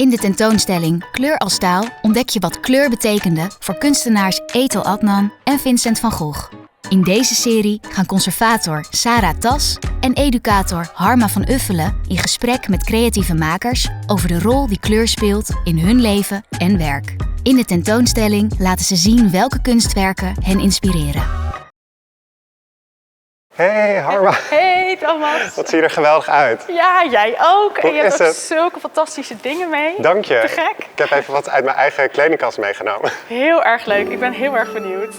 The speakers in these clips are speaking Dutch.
In de tentoonstelling Kleur als taal ontdek je wat kleur betekende voor kunstenaars Ethel Adnan en Vincent van Gogh. In deze serie gaan conservator Sarah Tas en educator Harma van Uffelen in gesprek met creatieve makers over de rol die kleur speelt in hun leven en werk. In de tentoonstelling laten ze zien welke kunstwerken hen inspireren. Hey Harma. Hey Thomas. Wat zie je er geweldig uit. Ja, jij ook. En Hoe je hebt is ook het? zulke fantastische dingen mee. Dank je. Te gek. Ik heb even wat uit mijn eigen kledingkast meegenomen. Heel erg leuk. Ik ben heel erg benieuwd.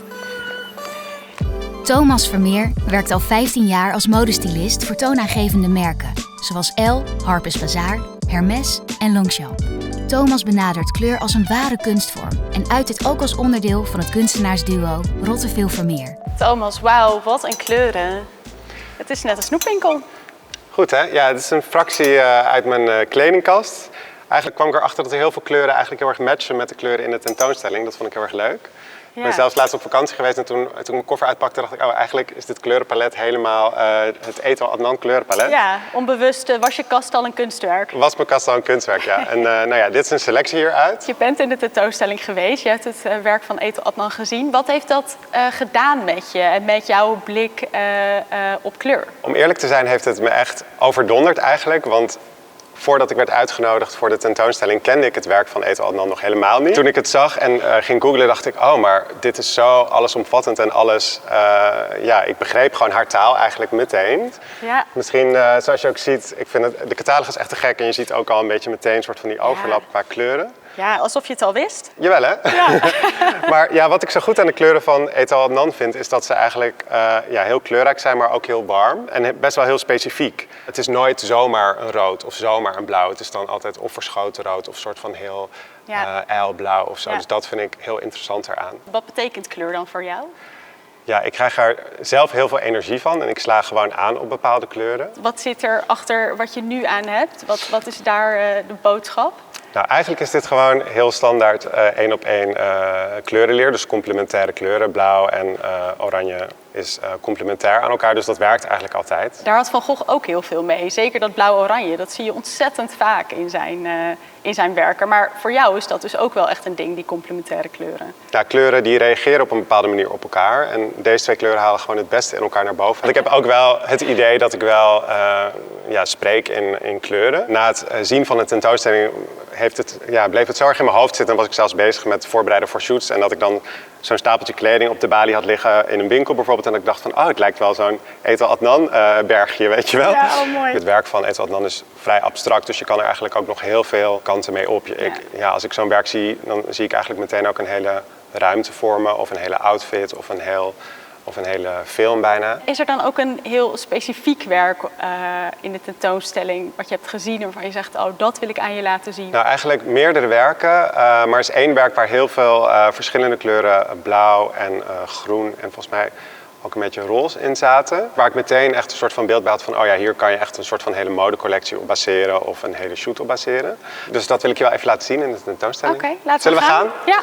Thomas Vermeer werkt al 15 jaar als modestylist voor toonaangevende merken, zoals Elle, Harper's Bazaar, Hermès en Longchamp. Thomas benadert kleur als een ware kunstvorm en uit het ook als onderdeel van het kunstenaarsduo Rotteveel-Vermeer. Thomas, wauw, wat een kleuren. Het is net een snoepwinkel. Goed hè? Ja, het is een fractie uit mijn kledingkast. Eigenlijk kwam ik erachter dat er heel veel kleuren eigenlijk heel erg matchen met de kleuren in de tentoonstelling. Dat vond ik heel erg leuk. Ik ben zelfs laatst op vakantie geweest en toen ik mijn koffer uitpakte dacht ik, oh eigenlijk is dit kleurenpalet helemaal het Ethel Adnan kleurenpalet. Ja, onbewust was je kast al een kunstwerk. Was mijn kast al een kunstwerk, ja. En nou ja, dit is een selectie hieruit. Je bent in de tentoonstelling geweest, je hebt het werk van Ethel Adnan gezien. Wat heeft dat gedaan met je en met jouw blik op kleur? Om eerlijk te zijn heeft het me echt overdonderd eigenlijk, want voordat ik werd uitgenodigd voor de tentoonstelling kende ik het werk van Ethel Adnan nog helemaal niet. Toen ik het zag en ging googlen dacht ik, oh maar dit is zo allesomvattend en alles, ja, ik begreep gewoon haar taal eigenlijk meteen. Ja. Misschien, zoals je ook ziet, ik vind de catalogus is echt te gek en je ziet ook al een beetje meteen een soort van die overlap qua kleuren. Ja, alsof je het al wist. Jawel hè? Ja. Maar ja, wat ik zo goed aan de kleuren van Ethel Adnan vind, is dat ze eigenlijk ja, heel kleurrijk zijn, maar ook heel warm. En best wel heel specifiek. Het is nooit zomaar een rood of zomaar een blauw. Het is dan altijd of verschoten rood of een soort van heel ijlblauw of zo. Ja. Dus dat vind ik heel interessant eraan. Wat betekent kleur dan voor jou? Ja, ik krijg er zelf heel veel energie van en ik sla gewoon aan op bepaalde kleuren. Wat zit er achter wat je nu aan hebt? Wat is daar de boodschap? Nou, eigenlijk is dit gewoon heel standaard 1-op-1 kleurenleer. Dus complementaire kleuren. Blauw en oranje is complementair aan elkaar. Dus dat werkt eigenlijk altijd. Daar had Van Gogh ook heel veel mee. Zeker dat blauw-oranje. Dat zie je ontzettend vaak in zijn werken. Maar voor jou is dat dus ook wel echt een ding, die complementaire kleuren. Ja, kleuren die reageren op een bepaalde manier op elkaar. En deze twee kleuren halen gewoon het beste in elkaar naar boven. Want ik heb ook wel het idee dat ik wel ja, spreek in kleuren. Na het zien van de tentoonstelling bleef het zo erg in mijn hoofd zitten. En was ik zelfs bezig met voorbereiden voor shoots. En dat ik dan zo'n stapeltje kleding op de balie had liggen in een winkel bijvoorbeeld. En dat ik dacht van, oh, het lijkt wel zo'n Ethel Adnan bergje, weet je wel. Ja, oh, mooi. Het werk van Ethel Adnan is vrij abstract. Dus je kan er eigenlijk ook nog heel veel kanten mee op. Als ik zo'n werk zie, dan zie ik eigenlijk meteen ook een hele ruimte vormen. Of een hele outfit of een hele film bijna. Is er dan ook een heel specifiek werk in de tentoonstelling wat je hebt gezien en waarvan je zegt, oh, dat wil ik aan je laten zien? Nou, eigenlijk meerdere werken, maar er is één werk waar heel veel verschillende kleuren blauw en groen en volgens mij ook een beetje roze in zaten. Waar ik meteen echt een soort van beeld bij had van, oh ja, hier kan je echt een soort van hele modecollectie op baseren of een hele shoot op baseren. Dus dat wil ik je wel even laten zien in de tentoonstelling. Oké, laten we Zullen we gaan? Ja.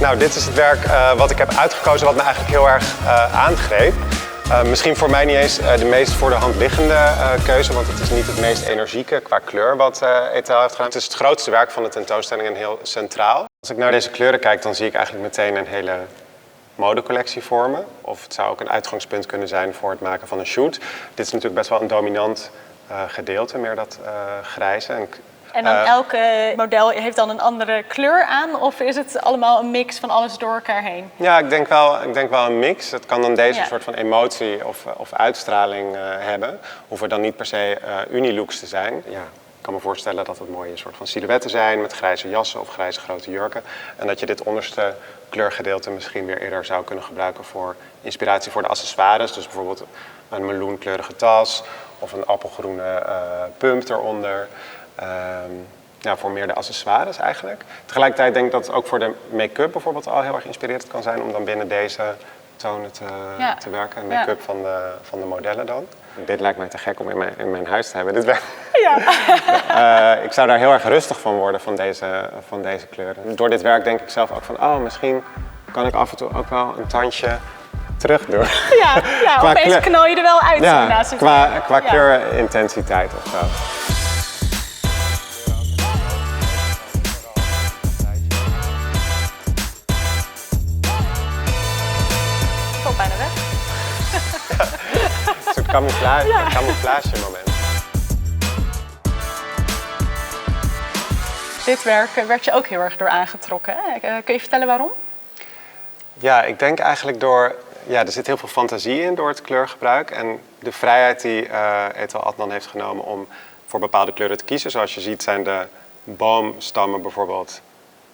Nou, dit is het werk wat ik heb uitgekozen wat me eigenlijk heel erg aangreep. Misschien voor mij niet eens de meest voor de hand liggende keuze, want het is niet het meest energieke qua kleur wat Ethel heeft gedaan. Het is het grootste werk van de tentoonstelling en heel centraal. Als ik naar deze kleuren kijk, dan zie ik eigenlijk meteen een hele modecollectie vormen. Of het zou ook een uitgangspunt kunnen zijn voor het maken van een shoot. Dit is natuurlijk best wel een dominant gedeelte, meer dat grijze. En dan elke model heeft dan een andere kleur aan? Of is het allemaal een mix van alles door elkaar heen? Ja, ik denk wel een mix. Het kan dan deze soort van emotie of uitstraling hebben. Hoeven dan niet per se unilooks te zijn. Ja, ik kan me voorstellen dat het mooie soort van silhouetten zijn met grijze jassen of grijze grote jurken. En dat je dit onderste kleurgedeelte misschien weer eerder zou kunnen gebruiken voor inspiratie voor de accessoires. Dus bijvoorbeeld een meloenkleurige tas of een appelgroene pump eronder. Voor meer de accessoires eigenlijk. Tegelijkertijd denk ik dat het ook voor de make-up bijvoorbeeld al heel erg inspirerend kan zijn om dan binnen deze tonen te werken. Make-up van de modellen dan. Dit lijkt mij te gek om in mijn huis te hebben. Dit werk. Ja. Ik zou daar heel erg rustig van worden van deze kleuren. Door dit werk denk ik zelf ook van, oh, misschien kan ik af en toe ook wel een tandje terug doen. Ja, opeens knal je er wel uit. Ja, naast het qua kleurintensiteit of zo. Valt bijna weg. Het is een camouflage moment. Dit werk werd je ook heel erg door aangetrokken. Hè? Kun je vertellen waarom? Ja, ik denk eigenlijk door... Ja, er zit heel veel fantasie in door het kleurgebruik. En de vrijheid die Ethel Adnan heeft genomen om voor bepaalde kleuren te kiezen. Zoals je ziet zijn de boomstammen bijvoorbeeld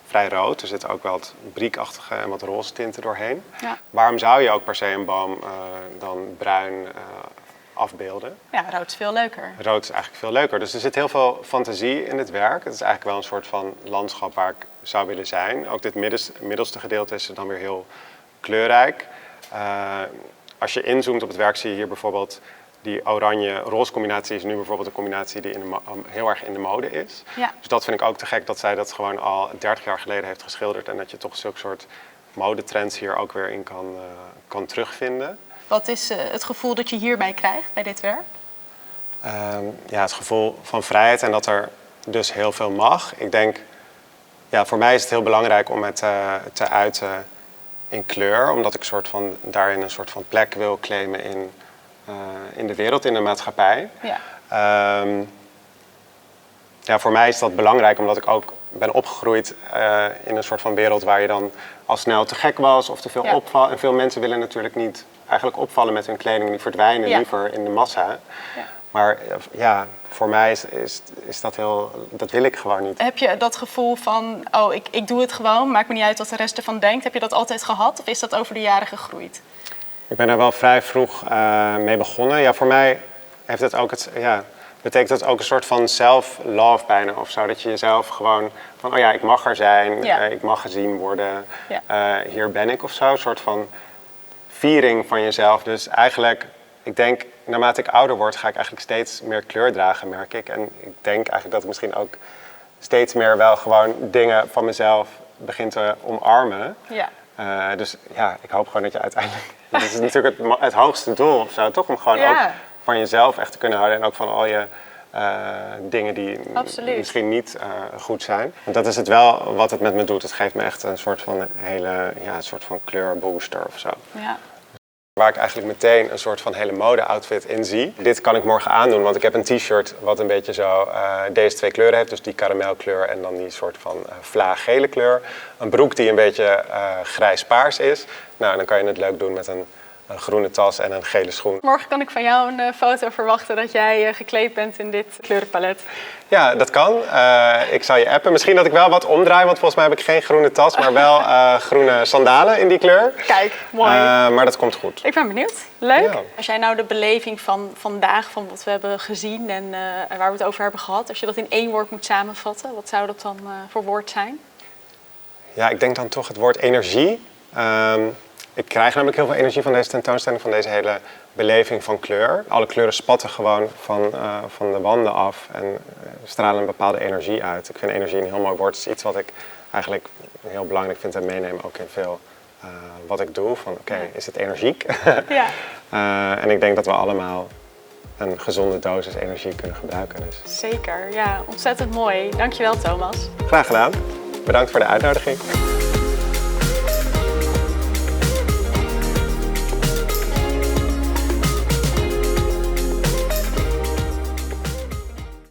vrij rood. Er zitten ook wel wat briekachtige en wat roze tinten doorheen. Ja. Waarom zou je ook per se een boom dan bruin afbeelden? Ja, rood is veel leuker. Rood is eigenlijk veel leuker. Dus er zit heel veel fantasie in het werk. Het is eigenlijk wel een soort van landschap waar ik zou willen zijn. Ook dit middelste gedeelte is dan weer heel kleurrijk. Als je inzoomt op het werk zie je hier bijvoorbeeld die oranje-roze combinatie is nu bijvoorbeeld een combinatie die heel erg in de mode is. Ja. Dus dat vind ik ook te gek dat zij dat gewoon al 30 jaar geleden heeft geschilderd en dat je toch zulke soort modetrends hier ook weer in kan terugvinden. Wat is het gevoel dat je hierbij krijgt, bij dit werk? Ja, het gevoel van vrijheid en dat er dus heel veel mag. Ik denk, ja, voor mij is het heel belangrijk om het te uiten in kleur, omdat ik daarin een soort van plek wil claimen in de wereld, in de maatschappij. Ja. Ja, voor mij is dat belangrijk, omdat ik ook ben opgegroeid in een soort van wereld waar je dan al snel te gek was of te veel opvalt. En veel mensen willen natuurlijk niet eigenlijk opvallen met hun kleding, die verdwijnen liever in de massa. Ja. Maar ja, voor mij is dat dat wil ik gewoon niet. Heb je dat gevoel van, ik doe het gewoon, maakt me niet uit wat de rest ervan denkt. Heb je dat altijd gehad of is dat over de jaren gegroeid? Ik ben daar wel vrij vroeg mee begonnen. Ja, voor mij heeft het ook betekent het ook een soort van self-love bijna of zo. Dat je jezelf gewoon van, ik mag er zijn, ik mag gezien worden, hier ben ik of zo. Een soort van viering van jezelf. Dus eigenlijk, ik denk, naarmate ik ouder word, ga ik eigenlijk steeds meer kleur dragen, merk ik. En ik denk eigenlijk dat ik misschien ook steeds meer wel gewoon dingen van mezelf begin te omarmen. Ja. Dus ja, ik hoop gewoon dat je uiteindelijk... Dat is natuurlijk het hoogste doel of zo, toch? Om gewoon ook van jezelf echt te kunnen houden en ook van al je dingen die misschien niet goed zijn. Want dat is het wel wat het met me doet. Het geeft me echt een soort van een soort van kleurbooster of zo. Ja. Waar ik eigenlijk meteen een soort van hele mode-outfit in zie. Dit kan ik morgen aandoen, want ik heb een t-shirt wat een beetje zo deze twee kleuren heeft. Dus die karamelkleur en dan die soort van vlaaggele kleur. Een broek die een beetje grijs-paars is. Nou, dan kan je het leuk doen met een groene tas en een gele schoen. Morgen kan ik van jou een foto verwachten dat jij gekleed bent in dit kleurenpalet. Ja, dat kan. Ik zal je appen. Misschien dat ik wel wat omdraai, want volgens mij heb ik geen groene tas, maar wel groene sandalen in die kleur. Kijk, mooi. Maar dat komt goed. Ik ben benieuwd. Leuk. Ja. Als jij nou de beleving van vandaag, van wat we hebben gezien en waar we het over hebben gehad, als je dat in één woord moet samenvatten, wat zou dat dan voor woord zijn? Ja, ik denk dan toch het woord energie. Ik krijg namelijk heel veel energie van deze tentoonstelling, van deze hele beleving van kleur. Alle kleuren spatten gewoon van de wanden af en stralen een bepaalde energie uit. Ik vind energie een heel mooi woord. Het is iets wat ik eigenlijk heel belangrijk vind en meeneem ook in veel wat ik doe. Van is het energiek? Ja. En ik denk dat we allemaal een gezonde dosis energie kunnen gebruiken. Dus. Zeker, ja. Ontzettend mooi. Dankjewel, Thomas. Graag gedaan. Bedankt voor de uitnodiging.